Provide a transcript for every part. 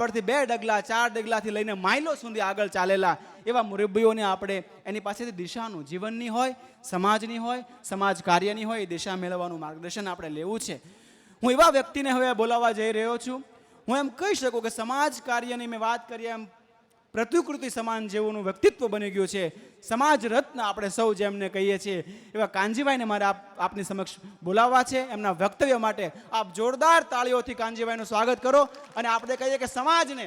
પરથી 2 ડગલા 4 ડગલાથી લઈને માઇલો સુધી આગળ ચાલેલા એવા મુરબ્બીઓને આપણે એની પાસેથી દિશાનું જીવનની હોય, સમાજની હોય, સમાજ કાર્યની હોય એ દિશા મેળવવાનું માર્ગદર્શન આપણે લેવું છે. હું એવા વ્યક્તિને હવે બોલાવવા જઈ રહ્યો છું. હું એમ કહી શકું કે સમાજ કાર્યની મેં વાત કરી એમ પ્રતિકૃતિ સમાન જેવું વ્યક્તિત્વ બની ગયું છે. સમાજ રત્ન આપણે સૌ જેમને કહીએ છીએ એવા કાનજીભાઈને મારે આપની સમક્ષ બોલાવવા છે. એમના વક્તવ્ય માટે આપ જોરદાર તાળીઓથી કાનજીભાઈનું સ્વાગત કરો અને આપણે કહીએ કે સમાજને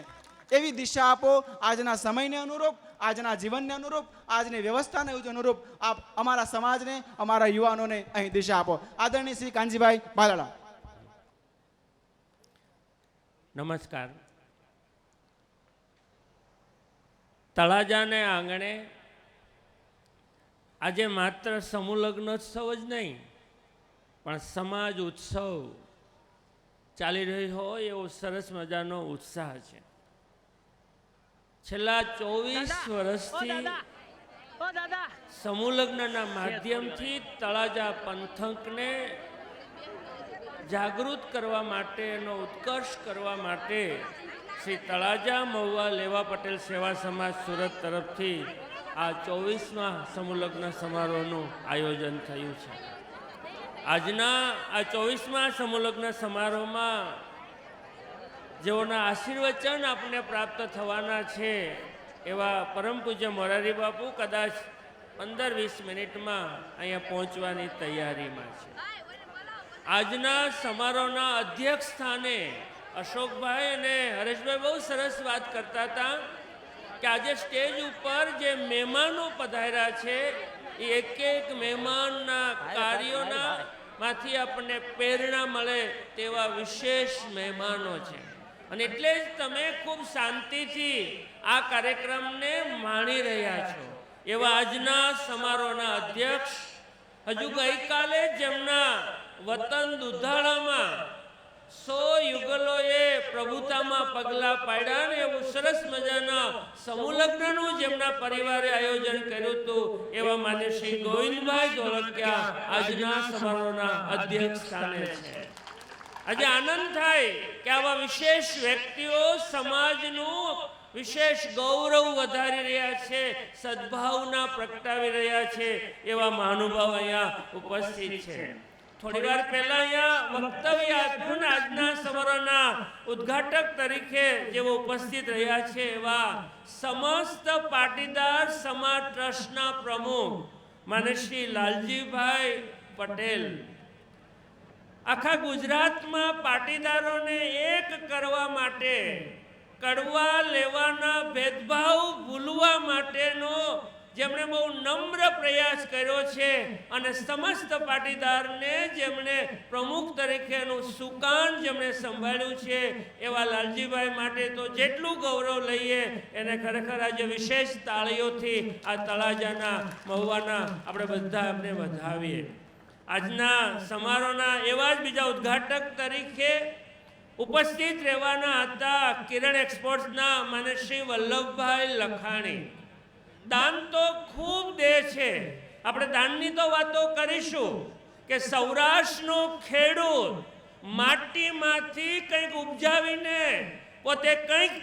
એવી દિશા આપો, આજના સમયને અનુરૂપ, આજના જીવનને અનુરૂપ, આજની વ્યવસ્થાને અનુરૂપ આપ અમારા સમાજને, અમારા યુવાનોને અહીં દિશા આપો. આદરણીય શ્રી કાનજીભાઈ ભાલાળા. નમસ્કાર. તળાજાને આંગણે આજે માત્ર સમૂહ લગ્નોત્સવ જ નહીં પણ સમાજ ઉત્સવ ચાલી રહ્યો હોય એવો સરસ મજાનો ઉત્સાહ છે. છેલ્લા 24 વર્ષથી સમૂહ લગ્નના માધ્યમથી તળાજા પંથકને જાગૃત કરવા માટે, એનો ઉત્કર્ષ કરવા માટે શ્રી તળાજા મહુવા લેવા પટેલ સેવા સમાજ સુરત તરફથી આ 24મા સમૂહ લગ્ન સમારોહનું આયોજન થયું છે. આજના આ 24મા સમૂહ લગ્ન સમારોહમાં જેઓના આશીર્વચન આપને પ્રાપ્ત થવાના છે એવા પરમ પૂજ્ય મોરારી બાપુ કદાચ 15-20 મિનિટમાં અહીંયા પહોંચવાની તૈયારીમાં છે. આજના સમારોહના અધ્યક્ષ સ્થાને અશોકભાઈ અને હરેશભાઈ બહુ સરસ વાત કરતા હતા કે આજે સ્ટેજ ઉપર જે મહેમાનો પધાર્યા છે એ એક મહેમાનના કાર્યોના માંથી આપણને પ્રેરણા મળે તેવા વિશેષ મહેમાનો છે. અને એટલે જ તમે ખૂબ શાંતિથી આ કાર્યક્રમને માણી રહ્યા છો એવા આજના સમારોહના અધ્યક્ષ, હજુ ગઈકાલે જેમના વતન દુધાળામાં 100 યુગલોએ પ્રભુતામાં પગલાં પાડ્યા ને એવું સરસ મજાના સમૂહ લગ્નનું જેમના પરિવારે આયોજન કર્યું હતું એવા માન્ય શ્રી ગોવિંદભાઈ ધોળકિયા આજના સમારોહના અધ્યક્ષ સ્થાને છે. આજે આનંદ થાય કે આવા વિશેષ વ્યક્તિઓ સમાજનું વિશેષ ગૌરવ વધારી રહ્યા છે, સદભાવના પ્રગટાવી રહ્યા છે એવા મહાનુભાવ અહીંયા ઉપસ્થિત છે. થોડી વાર પહેલા અહીંયા વક્તવ્ય આપ્યું ને આજના સમારોહના ઉદ્ઘાટક તરીકે જેઓ ઉપસ્થિત રહ્યા છે એવા સમસ્ત પાટીદાર સમાજ ટ્રસ્ટના પ્રમુખ માન્ય શ્રી લાલજીભાઈ પટેલ આખા ગુજરાતમાં પાટીદારોને એક કરવા માટે, કડવા લેવાના ભેદભાવ ભૂલવા માટેનો જેમણે બહુ નમ્ર પ્રયાસ કર્યો છે અને સમસ્ત પાટીદારને જેમણે પ્રમુખ તરીકેનું સુકાન જેમણે સંભાળ્યું છે એવા લાલજીભાઈ માટે તો જેટલું ગૌરવ લઈએ એને ખરેખર આજે વિશેષ તાળીઓથી આ તળાજાના મહુવાના આપણે બધા એમને વધાવીએ. આજના સમારોહના એવા જ બીજા ઉદ્ઘાટક તરીકે ઉપસ્થિત રહેવાના હતા કિરણ એક્સપોર્ટ્સના માન્ય શ્રી વલ્લભભાઈ લખાણી. દાન તો ખૂબ દે છે, આપણે દાનની તો વાતો કરીશું કે સૌરાષ્ટ્રનો ખેડૂત માટીમાંથી કંઈક ઉપજાવીને પોતે કંઈક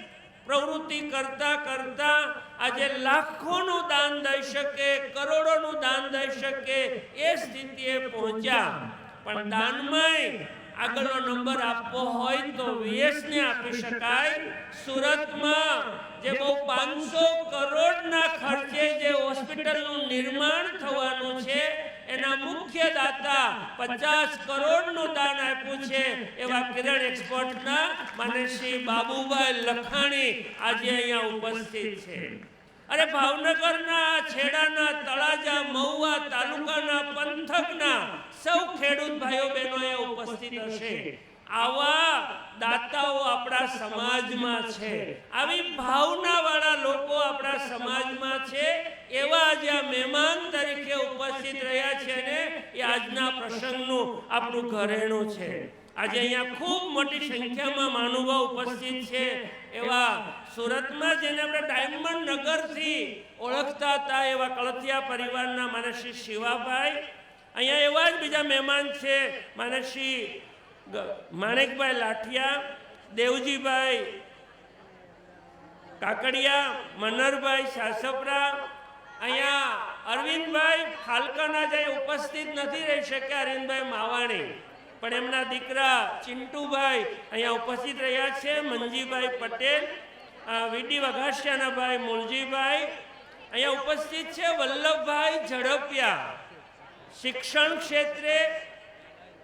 પ્રવૃત્તિ કરતા કરતા આજે લાખોનું દાન દઈ શકે, કરોડોનું દાન દઈ શકે એ સ્થિતિએ પહોંચ્યા. પણ દાનમાંય આગળનો નંબર આપવો હોય તો VSને આપી શકાય. સુરતમાં જે બહુ 500 કરોડના ખર્ચે જે હોસ્પિટલનું નિર્માણ થવાનું છે એના મુખ્ય દાતા 50 કરોડનું દાન આપ્યું છે એવા કિરણ એક્સપોર્ટના માન્ય શ્રી બાબુભાઈ લખાણી આજે અહીંયા ઉપસ્થિત છે. અરે ભાવનગરના છેડાના તળાજા મહુવા તાલુકાના પંથકના સૌ ખેડૂત ભાઈઓ બહેનો ઉપસ્થિત હશે. આવા દાતાઓ આપણા સમાજમાં છે, આવી ભાવનાવાળા લોકો આપણા સમાજમાં છે. એવા આજે આ મહેમાન તરીકે ઉપસ્થિત રહ્યા છે ને એ આજના પ્રસંગનું આપણું ઘરેણું છે. આજે અહીંયા ખૂબ મોટી સંખ્યામાં મહાનુભાવ ઉપસ્થિત છે એવા સુરતમાં જેને આપણે ડાયમંડ નગરથી ઓળખતા હતા એવા કળથિયા પરિવારના માન્ય શ્રી શિવાભાઈ. અહીંયા એવા જ બીજા મહેમાન છે માન્ય શ્રી માણેકભાઈ લાઠિયા, દેવજીભાઈ કાકડિયા મનરભાઈ સાસપરા, અહીંયા અરવિંદભાઈ ફાલ્કના જે ઉપસ્થિત નથી રહી શક્યા, અરવિંદભાઈ માવાણી, પણ એમના દીકરા ચિંટુભાઈ અહીંયા ઉપસ્થિત રહ્યા છે, મંજીભાઈ પટેલ, વીડી વઘાસિયાના ભાઈ મૂલજીભાઈ અહીંયા ઉપસ્થિત છે, વલ્લભભાઈ ઝડપિયા, શિક્ષણ ક્ષેત્રે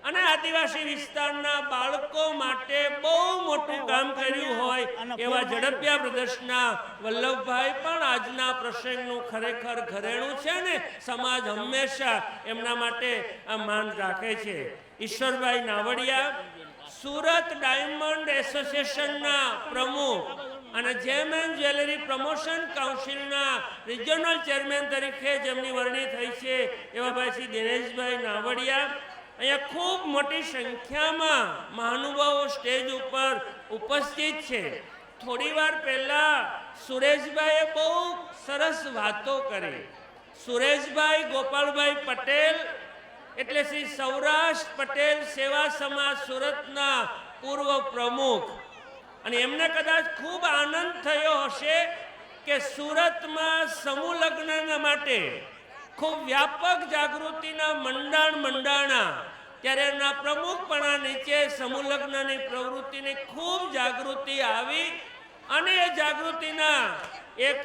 અને આદિવાસી વિસ્તારના બાળકો માટે બહુ મોટું કામ કર્યું હોય એવા ઝડપિયા બ્રદર્સના વલ્લભભાઈ પણ આજના પ્રસંગનું ખરેખર ઘરેણું છે ને સમાજ હંમેશા એમના માટે આ માન રાખે છે. ઈશ્વરભાઈ નાવડિયા, સુરત ડાયમંડ એસોસિએશનના પ્રમુખ અને જેમ એન્ડ જ્વેલરી પ્રમોશન કાઉન્સિલના રિજનલ ચેરમેન તરીકે જેમની વરણી થઈ છે એવા ભાઈ શ્રી દિનેશભાઈ નાવડિયા, અહીંયા ખૂબ મોટી સંખ્યામાં મહાનુભાવો સ્ટેજ ઉપર ઉપસ્થિત છે. થોડી વાર પહેલા સુરેશભાઈએ બહુ સરસ વાતો કરી. સુરેશભાઈ ગોપાલભાઈ પટેલ એટલે શ્રી સૌરાષ્ટ્ર પટેલ સેવા સમાજ સુરતના પૂર્વ પ્રમુખ, અને એમને કદાચ ખૂબ આનંદ થયો હશે કે સુરતમાં સમૂહ લગ્ન માટે ખૂબ વ્યાપક જાગૃતિના મંડાણા, ત્યારે એમના પ્રમુખપણા નીચે સમૂહ લગ્નની પ્રવૃત્તિની ખૂબ જાગૃતિ આવી અને એ જાગૃતિના એક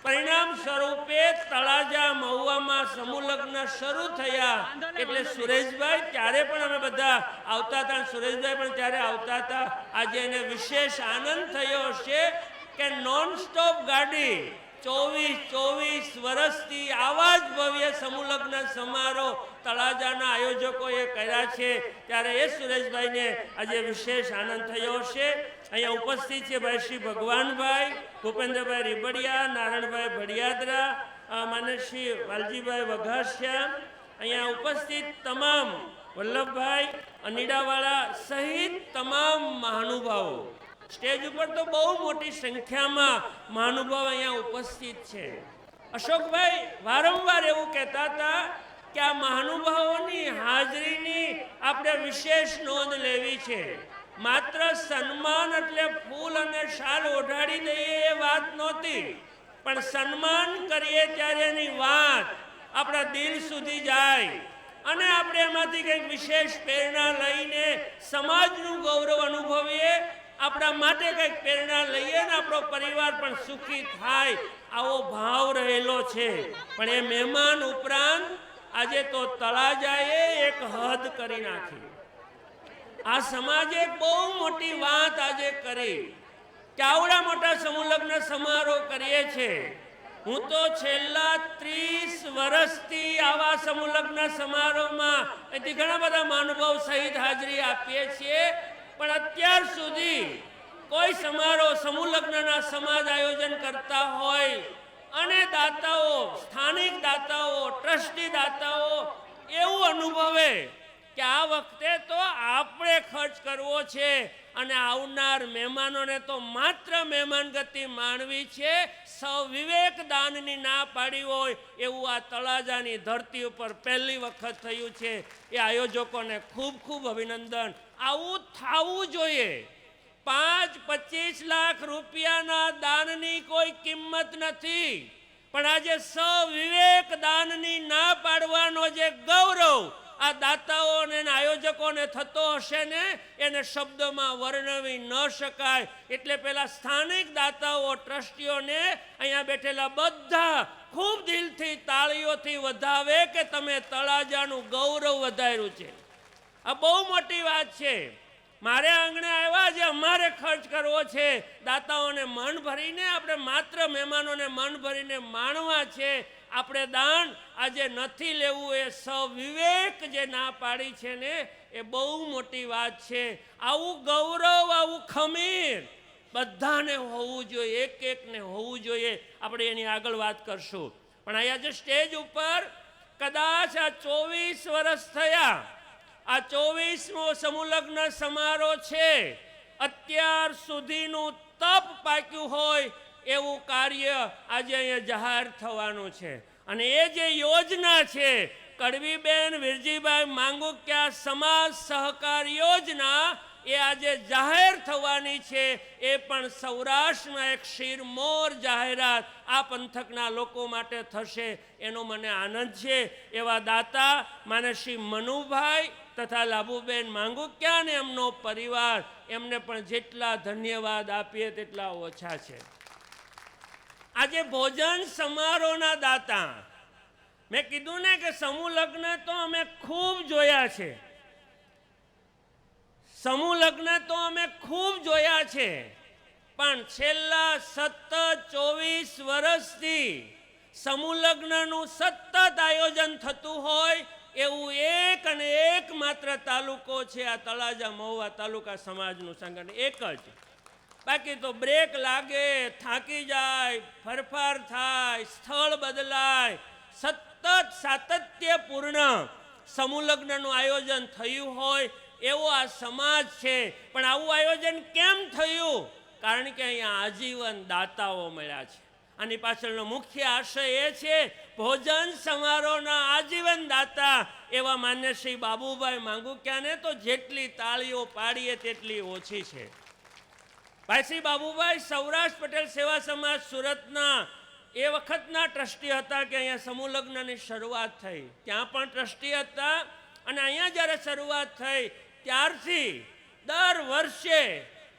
પરિણામ સ્વરૂપે તળાજા મહુવામાં સમૂહ લગ્ન શરૂ થયા. એટલે સુરેશભાઈ ત્યારે પણ અમે બધા આવતા હતા, સુરેશભાઈ પણ ત્યારે આવતા હતા. આજે એને વિશેષ આનંદ થયો હશે કે નોન સ્ટોપ ગાડી 24 વર્ષથી આવા જ ભવ્ય સમૂહ લગ્ન સમારોહ તળાજાના આયોજકોએ કર્યા છે, ત્યારે એ સુરેશભાઈને આજે વિશેષ આનંદ થયો હશે. અહીંયા ઉપસ્થિત છે ભાઈ શ્રી ભગવાનભાઈ, ભૂપેન્દ્રભાઈ રીબડિયા, નારાયણભાઈ ભડિયાદરા, માન્ય શ્રી વાલજીભાઈ વઘાસિયા, અહીંયા ઉપસ્થિત તમામ વલ્લભભાઈ અનીડાવાળા સહિત તમામ મહાનુભાવો, સ્ટેજ ઉપર તો બહુ મોટી સંખ્યામાં મહાનુભાવ અહીંયા ઉપસ્થિત છે. અશોકભાઈ વારંવાર એવું કહેતા હતા કે આ મહાનુભાવોની હાજરીની આપણે વિશેષ નોંધ લેવી છે. માત્ર સન્માન એટલે ફૂલ અને શાલ ઓઢાડી દઈએ એ વાત નહોતી, પણ સન્માન કરીએ ત્યારે એની વાત આપણા દિલ સુધી જાય અને આપણે એમાંથી કંઈક વિશેષ પ્રેરણા લઈને સમાજનું ગૌરવ અનુભવીએ, આપણા માટે કંઈક પ્રેરણા લઈએ ને આપણો પરિવાર પણ સુખી થાય, આવો ભાવ રહેલો છે. પણ એ મહેમાન ઉપરાંત આજે તો તળાજાએ એક હદ કરી નાખી. આ સમાજે બહુ મોટી વાત આજે કરી કે આવડા મોટા સમૂહ લગ્ન સમારોહ કરીએ છીએ. હું તો છેલ્લા 30 વર્ષથી આવા સમૂહ લગ્ન સમારોહમાં એથી ઘણા બધા મહાનુભાવ સહિત હાજરી આપીએ છીએ, પણ અત્યાર સુધી કોઈ સમારોહ સમૂહ લગ્નના સમાજ આયોજન કરતા હોય અને દાતાઓ, સ્થાનિક દાતાઓ, ટ્રસ્ટી દાતાઓ એવું અનુભવે કે આ વખતે તો આપણે ખર્ચ કરવો છે અને આવનાર મહેમાનોને તો માત્ર મહેમાન ગતિ માણવી છે, સવિવેક દાનની ના પાડી હોય એવું આ તળાજાની ધરતી ઉપર પહેલી વખત થયું છે. એ આયોજકોને ખૂબ ખૂબ અભિનંદન. આવું થવું જોઈએ. 5-25 લાખ રૂપિયાના દાનની કોઈ કિંમત નથી, પણ આજે સવિવેક દાનની ના પાડવાનો જે ગૌરવ આ દાતાઓ અને આયોજકોને થતો હશે ને એને શબ્દોમાં વર્ણવી ન શકાય. એટલે પેલા સ્થાનિક દાતાઓ, ટ્રસ્ટીઓને અહીંયા બેઠેલા બધા ખૂબ દિલથી તાળીઓથી વધાવે કે તમે તળાજાનું ગૌરવ વધાર્યું છે. આ બહુ મોટી વાત છે. મારે આંગણે આવ્યા જે અમારે ખર્ચ કરવો છે, દાતાઓને મન ભરીને આપણે માત્ર મહેમાનોને મન ભરીને માણવા છે. આપણે દાન આજે નથી લેવું એ સવિવેક જે ના પાડી છે ને એ બહુ મોટી વાત છે. આવું ગૌરવ, આવું ખમીર બધાને હોવું જોઈએ, એક એકને હોવું જોઈએ. આપણે એની આગળ વાત કરશું, પણ અહીંયા જે સ્ટેજ ઉપર કદાચ આ 24 વર્ષ થયા, આ 24મો સમૂહ લગ્ન સમારોહ છે, અત્યાર સુધીનું તપ પાક્યું હોય એવું કાર્ય આજે અહીંયા જાહેર થવાનું છે. અને એ જે યોજના છે કડવીબેન વિરજીભાઈ માંગુકિયા સમાજ સહકાર યોજના, એ આજે જાહેર થવાની છે. એ પણ સૌરાષ્ટ્રમાં એક શિરમોર જાહેરાત આ પંથકના લોકો માટે થશે, એનો મને આનંદ છે. એવા દાતા માને શ્રી મનુભાઈ તથા લાભુબેન માંગુકિયા અને એમનો પરિવાર, એમને પણ જેટલા ધન્યવાદ આપીએ તેટલા ઓછા છે. આજે ભોજન સમારોહના દાતા, મેં કીધું ને કે સમૂહ લગ્ન તો અમે ખૂબ જોયા છે, સમૂહ લગ્ન તો અમે ખૂબ જોયા છે, પણ છેલ્લા સતત 24 વર્ષથી સમૂહ લગ્નનું સતત આયોજન થતું હોય એવું એક અને એક માત્ર તાલુકો છે આ તળાજા મહુવા તાલુકા સમાજનું સંગઠન, એક જ. બાકી તો બ્રેક લાગે, થાકી જાય, ફરફાર થાય, સ્થળ બદલાય, સતત સાતત્યપૂર્ણ સમૂહ લગ્નનું આયોજન થયું હોય એવો આ સમાજ છે. પણ આવું આયોજન કેમ થયું? કારણ કે અહીંયા આજીવન દાતાઓ મળ્યા છે. આની પાછળનો મુખ્ય આશય એ છે ભોજન સમારોહના આજીવન દાતા એવા માન્ય શ્રી બાબુભાઈ માંગુકિયાને તો જેટલી તાળીઓ પાડીએ તેટલી ઓછી છે. ભાઈ શ્રી બાબુભાઈ સૌરાષ્ટ્ર પટેલ સેવા સમાજ સુરતના એ વખતના ટ્રસ્ટી હતા કે અહીંયા સમૂહ લગ્નની શરૂઆત થઈ, ત્યાં પણ ટ્રસ્ટી હતા. અને અહીંયા જ્યારે શરૂઆત થઈ ત્યારથી દર વર્ષે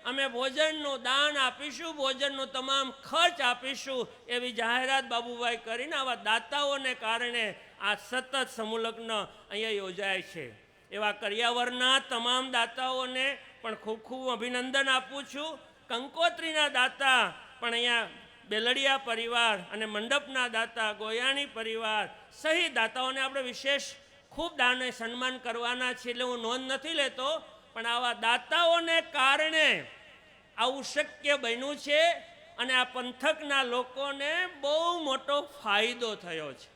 અમે ભોજનનું દાન આપીશું, ભોજનનો તમામ ખર્ચ આપીશું એવી જાહેરાત બાબુભાઈ કરીને આવા દાતાઓને કારણે આ સતત સમૂહ લગ્ન અહીંયા યોજાય છે. એવા કરિયાવરના તમામ દાતાઓને પણ ખૂબ ખૂબ અભિનંદન આપું છું. કંકોત્રીના દાતા પણ અહીંયા બેલડિયા પરિવાર અને મંડપના દાતા ગોયાણી પરિવાર સહિત દાતાઓને આપણે વિશેષ ખૂબ દાને સન્માન કરવાના છે, એટલે હું નોંધ નથી લેતો. પણ આવા દાતાઓને કારણે આવું શક્ય બન્યું છે અને આ પંથકના લોકોને બહુ મોટો ફાયદો થયો છે.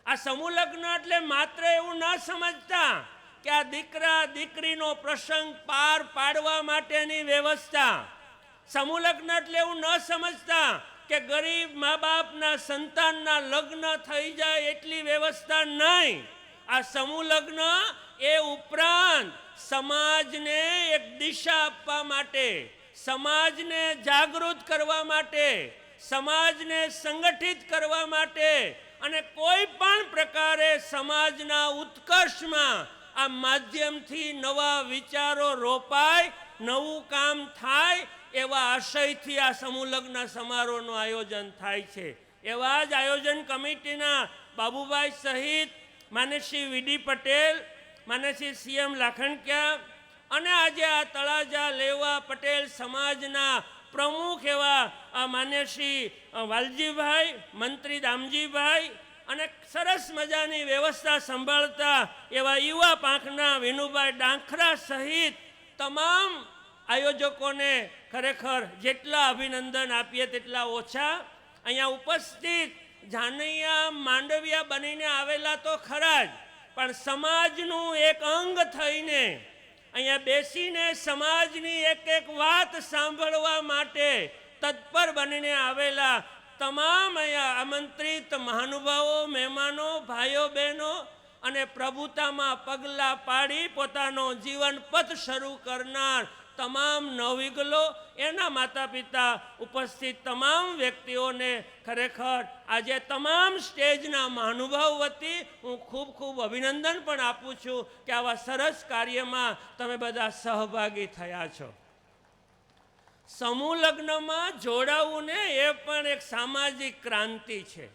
આ સમૂહ લગ્ન એટલે માત્ર એવું ન સમજતા કે આ દીકરા દીકરીનો પ્રસંગ પાર પાડવા માટેની વ્યવસ્થા. સમૂહ લગ્ન એટલે એવું ન સમજતા કે ગરીબ મા બાપના સંતાનના લગ્ન થઈ જાય એટલી વ્યવસ્થા નહીં. આ સમૂહ લગ્ન એ ઉપરાંત સમાજને એક દિશા આપવા માટે, સમાજને જાગૃત કરવા માટે, સમાજને સંગઠિત કરવા માટે અને કોઈ પણ પ્રકારે સમાજના ઉત્કર્ષમાં આ માધ્યમથી નવા વિચારો રોપાય, નવું કામ થાય એવા આશયથી આ સમૂહ લગ્ન સમારોહનું આયોજન થાય છે. એવા જ આયોજન કમિટીના બાબુભાઈ સહિત માન્ય શ્રી વીડી પટેલ, માન્ય શ્રી CM લાખણકિયા અને આજે આ તળાજા લેવા પટેલ સમાજના પ્રમુખ એવા માન્ય શ્રી વાલજીભાઈ, મંત્રી દામજીભાઈ અને સરસ મજાની વ્યવસ્થા સંભાળતા એવા યુવા પાંખના વિનુભાઈ ડાંખરા સહિત તમામ આયોજકોને ખરેખર જેટલા અભિનંદન આપીએ તેટલા ઓછા. અહીંયા ઉપસ્થિત જાનૈયા માંડવિયા બનીને આવેલા તો ખરા જ, પણ સમાજનું એક અંગ થઈને અહીંયા બેસીને સમાજની એક એક વાત સાંભળવા માટે તત્પર બનીને આવેલા તમામ અહીંયા આમંત્રિત મહાનુભાવો, મહેમાનો, ભાઈઓ બહેનો અને પ્રભુતામાં પગલાં પાડી પોતાનો જીવન પથ શરૂ કરનાર તમામ નવયુગલો, એના માતા પિતા, ઉપસ્થિત તમામ વ્યક્તિઓને ખરેખર આજે તમામ સ્ટેજના મહાનુભાવ વતી હું ખૂબ ખૂબ અભિનંદન પણ આપું છું કે આવા સરસ કાર્યમાં તમે બધા સહભાગી થયા છો. સમૂહ લગ્નમાં જોડાવું ને એ પણ એક સામાજિક ક્રાંતિ છે.